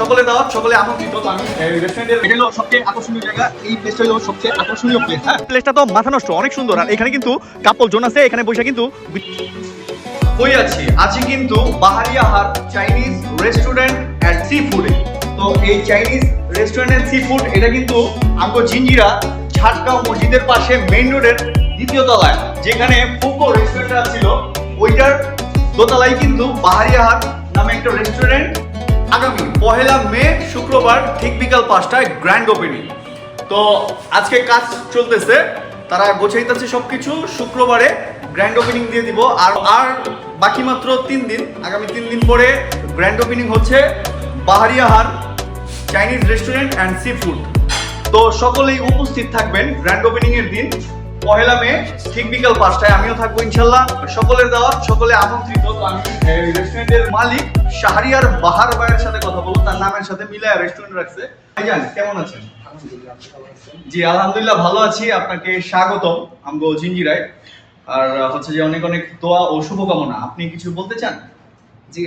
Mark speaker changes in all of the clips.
Speaker 1: সকলে দাওয়াত, সকলে আমন্ত্রিত। তো আমি রেস্টুরেন্টের এটা হলো সবচেয়ে আকর্ষণীয় জায়গা, এই প্লেসটা হলো সবচেয়ে আকর্ষণীয় প্লেস। হ্যাঁ, প্লেসটা তো মাথা নষ্ট, অনেক সুন্দর। আর এখানে কিন্তু কাপল জোন আছে, এখানে বসে কিন্তু কই আছি কিন্তু বাহারিয়াহার চাইনিজ রেস্টুরেন্ট এন্ড সি ফুডে। তো এই Chinese restaurant and seafood এটা কিন্তু আমগো জিঞ্জিরা ঝাটগাঁও মসজিদের পাশে মেইন রোডের দ্বিতীয় তলায়, যেখানে ফুকো রেস্টুরেন্টটা ছিল ওইটার দোতলায় কিন্তু বাহারিয়াহার নামে একটা রেস্টুরেন্ট। আগামী 1 মে শুক্রবার ঠিক বিকাল 5টায় গ্র্যান্ড ওপেনিং। তো আজকে কাজ চলতেছে, তারা গোছাইতেছে সবকিছু, শুক্রবারে গ্র্যান্ড ওপেনিং দিয়ে দিব। আর বাকি মাত্র 3 দিন, আগামী 3 দিন পরে গ্র্যান্ড ওপেনিং হচ্ছে বাহারিয়াহার Chinese restaurant and seafood. তো সকলেই উপস্থিত থাকবেন গ্র্যান্ড ওপেনিং এর দিন 1 মে ঠিক বিকাল 5টায়। আমিও থাকবো ইনশাল্লাহ। সকলের দাওয়াত, সকলে আমন্ত্রিত। তো আমি রেস্টুরেন্টের মালিক শাহরিয়ার বাহার ভাইয়ের সাথে কথা বলবো, তার নামের সাথে মিলায় রেস্টুরেন্ট রাখছে। ভাইজান কেমন আছেন? জি আলহামদুলিল্লাহ ভালো আছি। আপনাকে স্বাগতম আমগো জিঞ্জিরায়। আর হচ্ছে যে অনেক অনেক দোয়া ও শুভকামনা। আপনি কিছু বলতে চান?
Speaker 2: জি,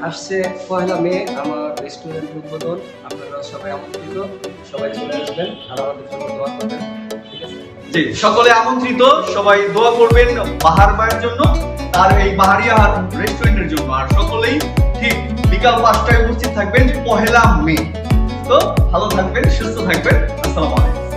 Speaker 2: আসছে 1 মে আমার রেস্টুরেন্ট উদ্বোধন। আপনারা সবাই আমন্ত্রিত, সবাই চলে আসবেন আর আমাদের জন্য দোয়া করবেন। ঠিক আছে?
Speaker 1: জি, সকলে আমন্ত্রিত, সবাই দোয়া করবেন বাহার ভাইয়ের জন্য, তার এই বাহারিয়াহার রেস্টুরেন্টের জন্য। আর সকলেই ঠিক বিকাল 5টায় উপস্থিত থাকবেন 1 মে। তো ভালো থাকবেন, সুস্থ থাকবেন। আসসালামু আলাইকুম।